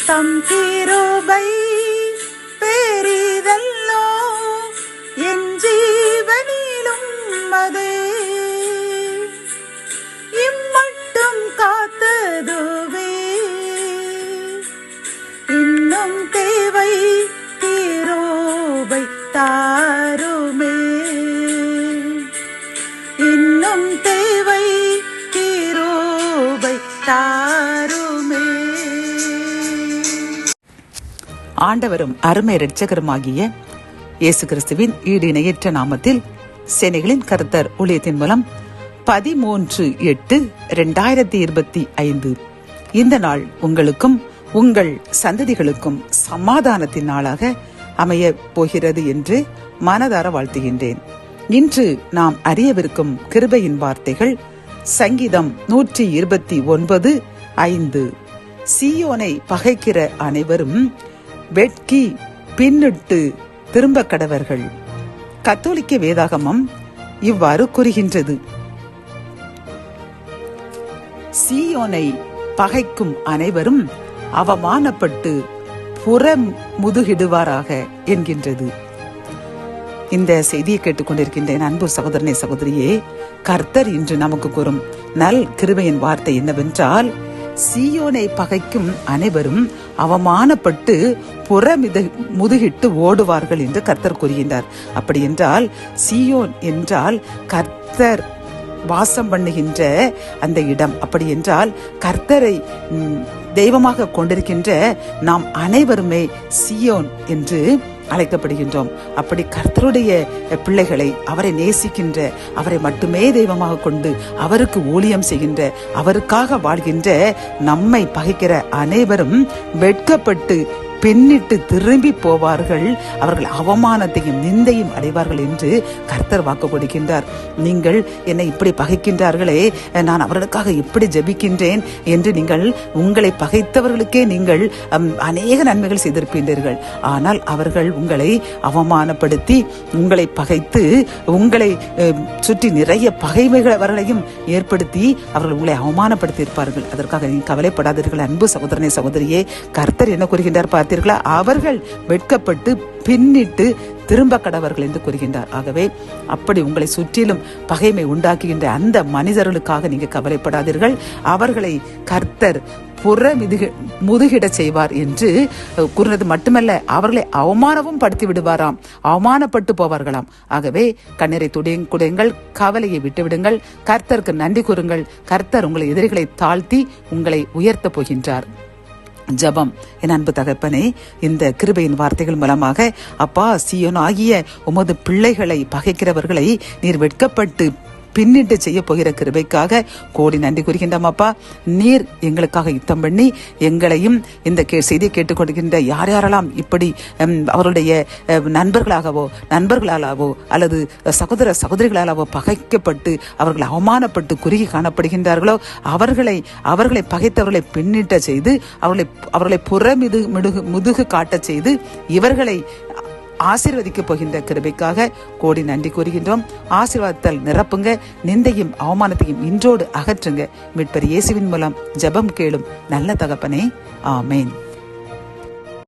தம் கிருபை பெரிதல்லோ என் ஜீவனிலும் அதே இம்மட்டும் காத்ததுவே இன்னும் தேவை கிருபை தாருமே இன்னும் தேவை கிருபை தாருமே. ஆண்டவரும் அருமை இரட்சகருமாகிய இயேசு கிறிஸ்துவின் ஈடு இணையற்ற நாமத்தில் சேனைகளின் கர்த்தர் ஊழியத்தின் மூலம் 13/8/2025 இந்த நாள் உங்களுக்கும் உங்கள் சந்ததிகளுக்கும் சமாதானத்தின் நாளாக அமைய போகிறது என்று மனதார வாழ்த்துகின்றேன். இன்று நாம் அறியவிருக்கும் கிருபையின் வார்த்தைகள் சங்கீதம் 129:5. சீயோனை பகைக்கிற அனைவரும் வெட்கி பின்னிட்டு திரும்ப கடவர்கள். கத்தோலிக்க வேதாகமம் இவ்வாறு கூறுகின்றது: சீயோனை பகைக்கும் அனைவரும் அவமானப்பட்டு புறமுதுகிடுவாராக என்கின்றது. இந்த செய்தியை கேட்டுக்கொண்டிருக்கின்ற அன்பு சகோதரனே சகோதரியே, கர்த்தர் இன்று நமக்கு கூறும் நல் கிருபையின் வார்த்தை என்னவென்றால், சீயோனை பகைக்கும் அனைவரும் அவமானப்பட்டு முதுகிட்டு ஓடுவார்கள் என்று கர்த்தர் கூறுகின்றார். அப்படி என்றால் சீயோன் என்றால் கர்த்தர் வாசம் பண்ணுகின்ற அந்த இடம். அப்படி என்றால் கர்த்தரை தெய்வமாக கொண்டிருக்கின்ற நாம் அனைவருமே சீயோன் என்று அழைக்கப்படுகின்றோம். அப்படி கர்த்தருடைய பிள்ளைகளை, அவரை நேசிக்கின்ற, அவரை மட்டுமே தெய்வமாக கொண்டு அவருக்கு ஊழியம் செய்கின்ற, அவருக்காக வாழ்கின்ற நம்மை பகைக்கிற அனைவரும் வெட்கப்பட்டு பின்னிட்டு திரும்பி போவார்கள். அவர்கள் அவமானத்தையும் நிந்தையும் அடைவார்கள் என்று கர்த்தர் வாக்கு கொடுக்கின்றார். நீங்கள் என்னை இப்படி பகைக்கின்றார்களே, நான் அவர்களுக்காக எப்படி ஜெபிக்கின்றேன் என்று நீங்கள் உங்களை பகைத்தவர்களுக்கே நீங்கள் அநேக நன்மைகள் செய்திருக்கின்றீர்கள். ஆனால் அவர்கள் உங்களை அவமானப்படுத்தி உங்களை பகைத்து உங்களை சுற்றி நிறைய பகைமைகளையும் ஏற்படுத்தி அவர்கள் உங்களை அவமானப்படுத்தி இருப்பார்கள். அதற்காக நீங்கள் கவலைப்படாதீர்கள் அன்பு சகோதரனே சகோதரியே. கர்த்தர் என்ன கூறுகின்றார் பார்த்தீர்களா? அவர்கள் வெட்கப்பட்டு பின்னிட்டு திரும்ப கடவர்கள் என்று கூறுகின்றார். ஆகவே அப்படி உங்களை சுற்றிலும் பகைமை உண்டாக்குகின்ற அந்த மனிதர்களுக்காக நீங்க கவலைப்படாதீர்கள். அவர்களை கர்த்தர் முதுகிட செய்வார் என்று கூறினது மட்டுமல்ல, அவர்களை அவமானமும் படுத்தி விடுவாராம், அவமானப்பட்டு போவார்களாம். ஆகவே கண்ணீரை குடையுங்கள், கவலையை விட்டுவிடுங்கள், கர்த்தருக்கு நன்றி கூறுங்கள். கர்த்தர் உங்களை எதிரிகளை தாழ்த்தி உங்களை உயர்த்த போகின்றார். ஜபம். என் அன்பு தகப்பனே, இந்த கிருபையின் வார்த்தைகள் மூலமாக அப்பா, சீயோன் ஆகிய உமது பிள்ளைகளை பகைக்கிறவர்களை நீர் வெட்கப்பட்டு பின்னிட்டு செய்ய போகிற கிருபைக்காக கோடி நன்றி கூறுகின்றோம். அப்பா, நீர் எங்களுக்காக யுத்தம் பண்ணி எங்களையும் இந்த செய்தியை கேட்டுக்கொண்டிருக்கின்ற யார் யாரெல்லாம் இப்படி அவருடைய நண்பர்களாலவோ அல்லது சகோதர சகோதரிகளாலவோ பகைக்கப்பட்டு அவர்கள் அவமானப்பட்டு குறுகி காணப்படுகின்றார்களோ அவர்களை பகைத்தவர்களை பின்னிட்ட செய்து அவர்களை முதுகு காட்டச் செய்து இவர்களை ஆசீர்வதிக்க போகின்ற கிருபைக்காக கோடி நன்றி கூறுகின்றோம். ஆசீர்வாதத்தால் நிரப்புங்க, நிந்தையும் அவமானத்தையும் இன்றோடு அகற்றுங்க. மீட்பர் இயேசுவின் மூலம் ஜெபம் கேளும் நல்ல தகப்பனே, ஆமேன்.